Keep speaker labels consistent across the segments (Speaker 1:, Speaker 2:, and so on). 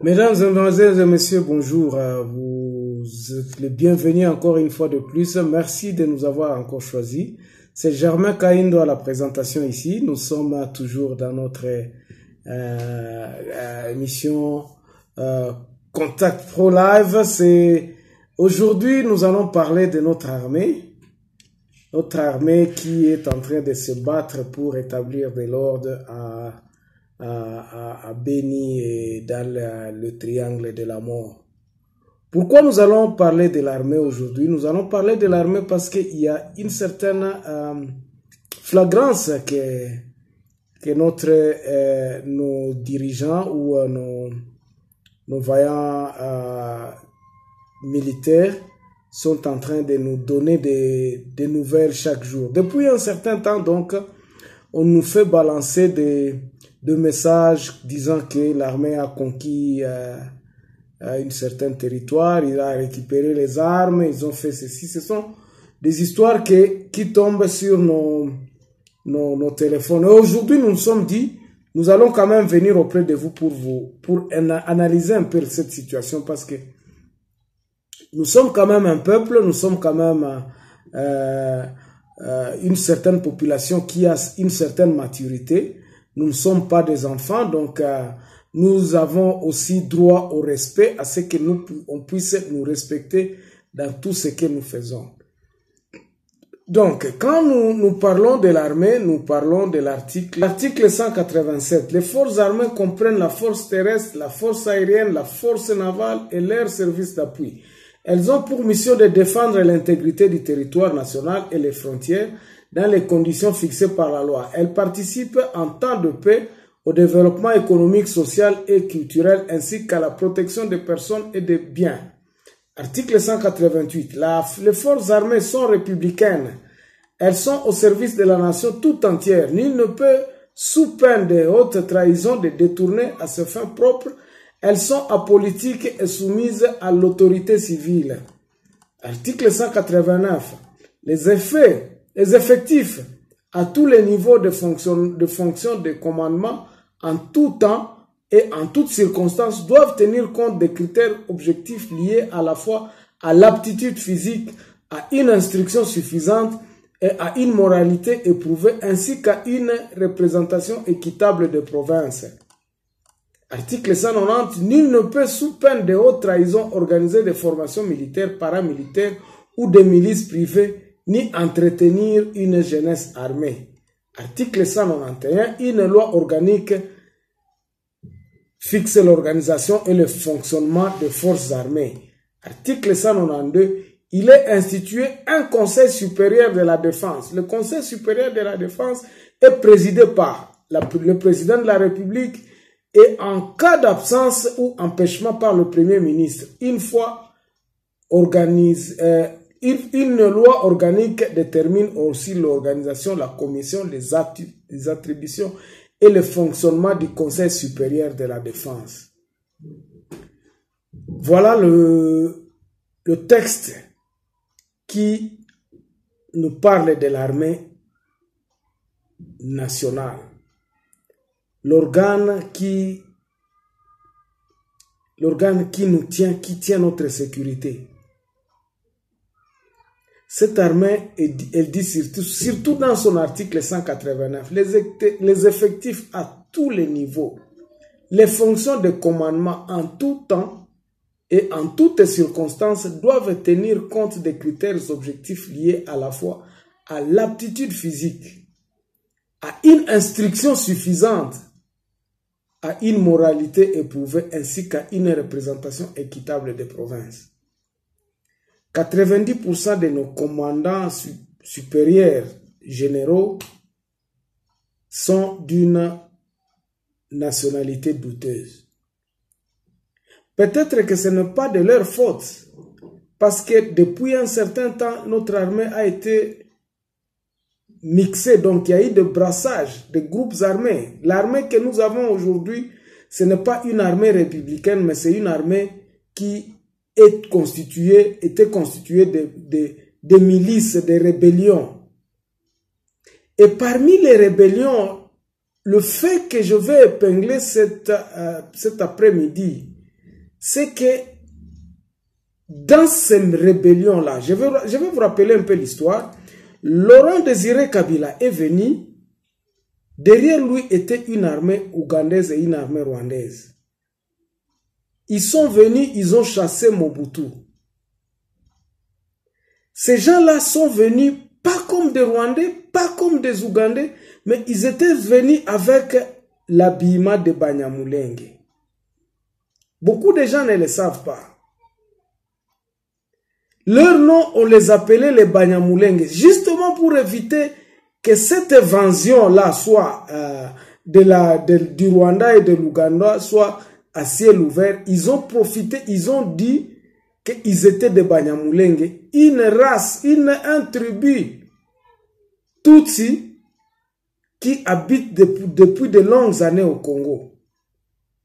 Speaker 1: Mesdames, Mesdemoiselles et Messieurs, bonjour. Vous êtes les bienvenus encore une fois de plus. Merci de nous avoir encore choisis. C'est Germain Kaindo à la présentation ici. Nous sommes toujours dans notre émission Contact Pro Live. Aujourd'hui, nous allons parler de notre armée. Notre armée qui est en train de se battre pour établir de l'ordre à Beni et dans le triangle de la mort. Pourquoi nous allons parler de l'armée aujourd'hui? Nous allons parler de l'armée parce qu'il y a une certaine flagrance que nos dirigeants ou nos vaillants militaires sont en train de nous donner des nouvelles chaque jour. Depuis un certain temps, donc, on nous fait balancer des messages disant que l'armée a conquis un certain territoire, il a récupéré les armes, ils ont fait ceci. Ce sont des histoires qui tombent sur nos téléphones. Et aujourd'hui, nous nous sommes dit, nous allons quand même venir auprès de vous pour analyser un peu cette situation parce que nous sommes quand même un peuple, nous sommes quand même une certaine population qui a une certaine maturité. Nous ne sommes pas des enfants, donc nous avons aussi droit au respect, à ce que on puisse nous respecter dans tout ce que nous faisons. Donc, quand nous parlons de l'armée, nous parlons de l'article 187. Les forces armées comprennent la force terrestre, la force aérienne, la force navale et leurs services d'appui. Elles ont pour mission de défendre l'intégrité du territoire national et les frontières dans les conditions fixées par la loi. Elles participent en temps de paix au développement économique, social et culturel ainsi qu'à la protection des personnes et des biens. Article 188. Les forces armées sont républicaines. Elles sont au service de la nation tout entière. Nul ne peut, sous peine de haute trahison, de détourner à ses fins propres. Elles sont apolitiques et soumises à l'autorité civile. Article 189. Les effectifs à tous les niveaux de fonction de commandement en tout temps et en toutes circonstances doivent tenir compte des critères objectifs liés à la fois à l'aptitude physique, à une instruction suffisante et à une moralité éprouvée ainsi qu'à une représentation équitable des provinces. Article 190. Nul ne peut sous peine de haute trahison organiser des formations militaires, paramilitaires ou des milices privées ni entretenir une jeunesse armée. Article 191. Une loi organique fixe l'organisation et le fonctionnement des forces armées. Article 192. Il est institué un Conseil supérieur de la défense. Le Conseil supérieur de la défense est présidé par le président de la République et en cas d'absence ou empêchement par le Premier ministre. Une loi organique détermine aussi l'organisation, la commission, les attributions et le fonctionnement du Conseil supérieur de la défense. Voilà le texte qui nous parle de l'armée nationale. L'organe qui nous tient, qui tient notre sécurité. Cette armée, elle dit surtout dans son article 189, les effectifs à tous les niveaux, les fonctions de commandement en tout temps et en toutes circonstances doivent tenir compte des critères objectifs liés à la fois à l'aptitude physique, à une instruction suffisante, à une moralité éprouvée ainsi qu'à une représentation équitable des provinces. 90% de nos commandants supérieurs généraux sont d'une nationalité douteuse. Peut-être que ce n'est pas de leur faute, parce que depuis un certain temps, notre armée a été mixée, donc il y a eu de brassage de groupes armés. L'armée que nous avons aujourd'hui, ce n'est pas une armée républicaine, mais c'est une armée qui était constituée de milices, de rébellions. Et parmi les rébellions, le fait que je vais épingler cet après-midi, c'est que dans ces rébellions-là, je vais vous rappeler un peu l'histoire. Laurent Désiré Kabila est venu. Derrière lui était une armée ougandaise et une armée rwandaise. Ils sont venus, ils ont chassé Mobutu. Ces gens-là sont venus pas comme des Rwandais, pas comme des Ougandais, mais ils étaient venus avec l'habillement de Banyamulenge. Beaucoup de gens ne le savent pas. Leur nom, on les appelait les Banyamulenge, justement pour éviter que cette invasion-là soit du Rwanda et de l'Ouganda soit à ciel ouvert. Ils ont profité, ils ont dit qu'ils étaient des Banyamulenge, une race, un tribu Tutsi qui habite depuis de longues années au Congo,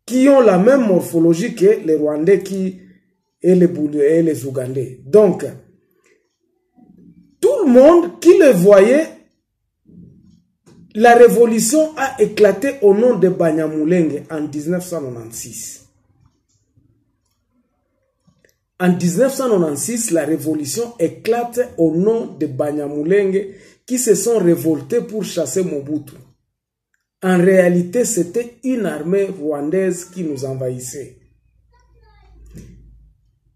Speaker 1: qui ont la même morphologie que les Rwandais et les Ougandais. Donc, tout le monde qui le voyait, la révolution a éclaté au nom de Banyamulenge en 1996. En 1996, la révolution éclate au nom de Banyamulenge qui se sont révoltés pour chasser Mobutu. En réalité, c'était une armée rwandaise qui nous envahissait.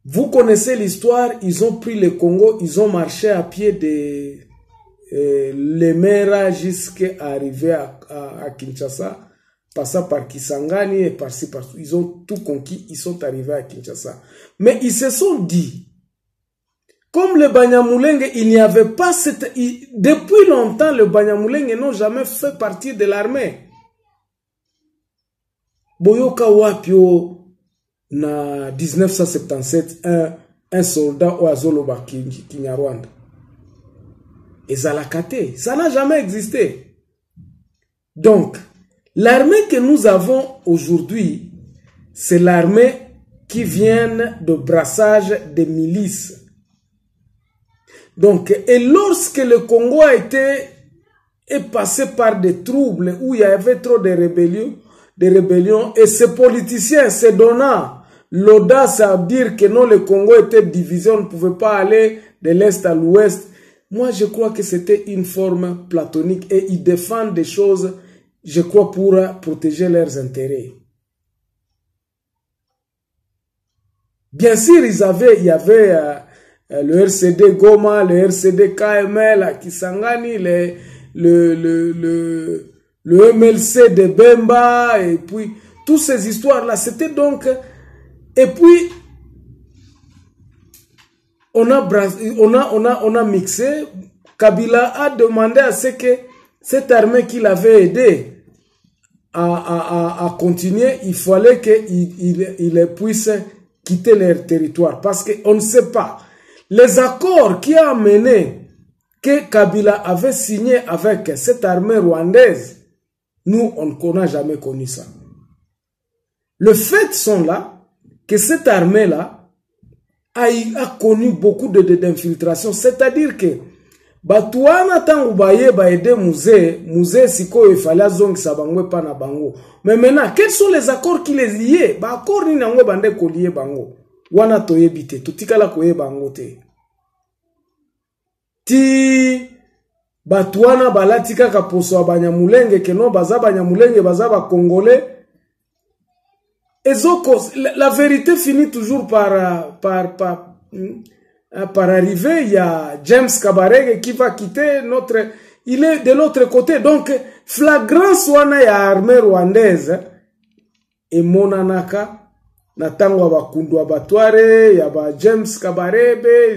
Speaker 1: Vous connaissez l'histoire, ils ont pris le Congo, ils ont marché à pied de Lemera jusqu'à arriver à Kinshasa, passant par Kisangani et par-ci, par-ci. Ils ont tout conquis, ils sont arrivés à Kinshasa. Mais ils se sont dit, comme le Banyamulenge, il n'y avait pas cette... Depuis longtemps, le Banyamulenge n'ont jamais fait partie de l'armée. Boyoka Wapio, na 1977, un soldat au Azoloba Kinyarwanda. Et Zalakate, ça n'a jamais existé. Donc, l'armée que nous avons aujourd'hui, c'est l'armée qui vient de brassage des milices. Donc, et lorsque le Congo est passé par des troubles où il y avait trop de rébellions, et ces politiciens se donnant l'audace à dire que non, le Congo était divisé, on ne pouvait pas aller de l'Est à l'Ouest. Moi, je crois que c'était une forme platonique et ils défendent des choses, je crois, pour protéger leurs intérêts. Bien sûr, il y avait le RCD Goma, le RCD KML à Kisangani, le MLC de Bemba, et puis toutes ces histoires-là, c'était donc... Et puis, on a mixé. Kabila a demandé à ce que cette armée qu'il avait aidé à continuer, il fallait qu'il puisse quitter leur territoire. Parce qu'on ne sait pas. Les accords qui ont amené que Kabila avait signé avec cette armée rwandaise, nous, on n'a jamais connu ça. Le fait sont là que cette armée-là a connu beaucoup d'infiltration. C'est-à-dire que Batouana tangu baye baede musée siko il fallait zong sabangwe pana bango. Mais maintenant, quels sont les accords qui les liaient? Ba accord ni nangwe bande ko lié bango. Wana toyebite, tutikala koye bango te. Ti Batouana balatika kaposo Banyamulenge que non baza Banyamulenge baza ba Congolais. La vérité finit toujours par arriver. Il y a James Kabarege qui va quitter il est de l'autre côté. Donc, flagrance wana ya armée rwandaise et monanaka natangwa bakundu abatware ya ba James Kabarebe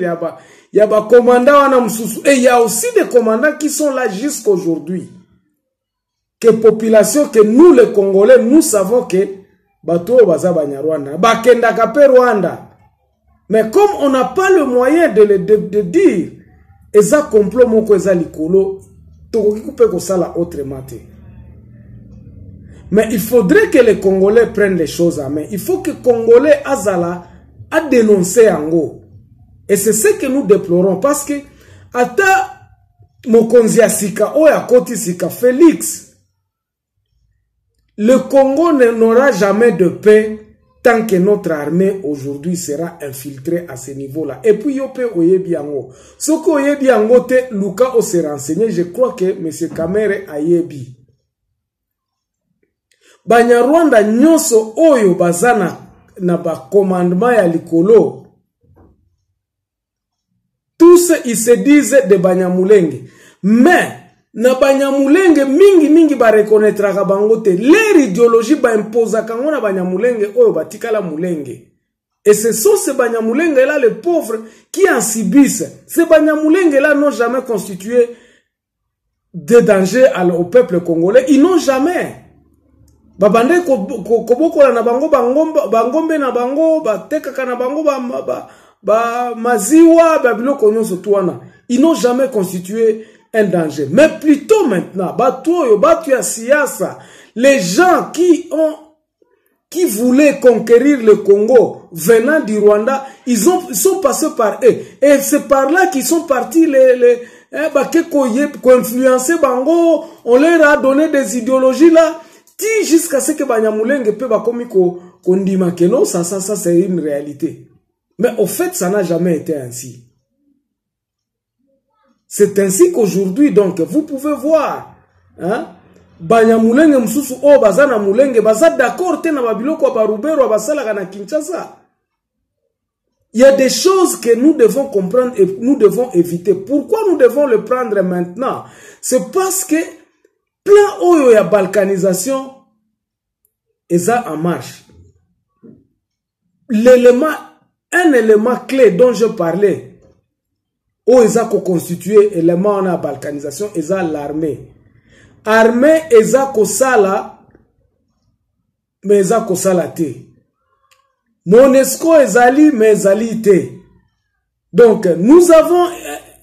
Speaker 1: ya ba commandant wana msusu. Et il y a aussi des commandants qui sont là jusqu'aujourd'hui. Que population que nous les Congolais nous savons que bato baza Banyarwanda bakenda kape Rwanda. Mais comme on n'a pas le moyen de dire eza complot moko eza likolo tokoki couper ko sala autrement. Mais il faudrait que les Congolais prennent les choses en main. Il faut que les Congolais azala a dénoncé Ango. Et c'est ce que nous déplorons parce que ata mokonzi asika oya koti sika Félix, le Congo n'aura jamais de paix tant que notre armée aujourd'hui sera infiltrée à ce niveau-là. Et puis, yope oyebi yango. Ce que oyebi yango te, Luka o se renseigné, je crois que M. Kamere ayebi. Banyarwanda nyonso oyo bazana na ba commandement ya likolo. Tous ils se disent de Banyamulenge. Mais, na Banyamulenge mingi ba reconnaître bango te. Leur idéologie ba imposa kango na Banyamulenge oyo batikala mulenge. Et ce sont ces Banyamulenge là les pauvres qui en subissent. Ces Banyamulenge là n'ont jamais constitué de danger au peuple congolais. Ils n'ont jamais. Babande kobokola na bango bangombe na bango batekaka na bango maziwa babiloko nyonso tuana. Ils n'ont jamais constitué un danger. Mais plutôt maintenant, batu ya siasa, les gens qui voulaient conquérir le Congo venant du Rwanda, ils sont passés par eux. Et c'est par là qu'ils sont partis qui influencer bango, on leur a donné des idéologies là, jusqu'à ce que Banyamulenge peut bakomi kondima que non, ça c'est une réalité. Mais au fait, ça n'a jamais été ainsi. C'est ainsi qu'aujourd'hui, donc, vous pouvez voir, hein, Banyamulenge msusu o bazana mulenge, baza d'accord te na babiloko barubero basala na Kinshasa. Il y a des choses que nous devons comprendre et nous devons éviter. Pourquoi nous devons le prendre maintenant? C'est parce que plan oyo ya balkanisation est en marche. Un élément clé dont je parlais, où ils ont constitué élément en balkanisation, ils ont l'armée. Armée, ils ont kosala, mais ils ont kosala te. Monesco ezali, mais ezali te. Donc, nous avons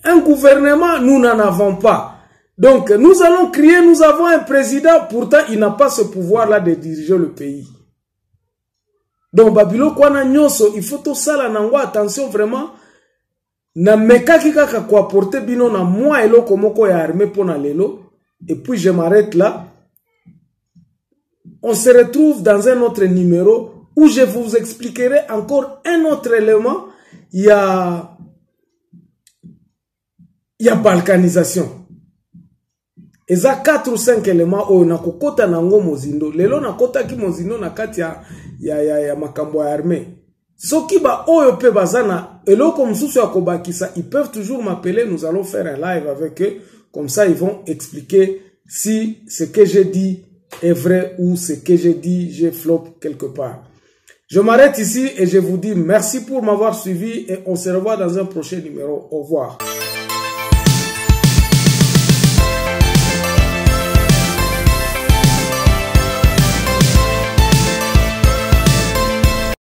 Speaker 1: un gouvernement, nous n'en avons pas. Donc, nous allons crier, nous avons un président, pourtant il n'a pas ce pouvoir-là de diriger le pays. Donc, Babilo Kwana Nyoso, il faut tout ça là, nango, attention vraiment, na mekaki kaka kwa porter bino na moi elo komoko ya armée pona lelo, et puis je m'arrête là. On se retrouve dans un autre numéro où je vous expliquerai encore un autre élément, il y a balkanisation. Et ça 4 ou 5 éléments où na kokota nango mozindo. Lelo na kota ki mozindo na kati ya makambo ya armée. Soki ba oyo pe bazana eloko msusu ya kobakisa, ils peuvent toujours m'appeler, nous allons faire un live avec eux. Comme ça ils vont expliquer si ce que j'ai dit est vrai ou ce que j'ai dit j'ai flop quelque part. Je m'arrête ici et je vous dis merci pour m'avoir suivi et on se revoit dans un prochain numéro. Au revoir.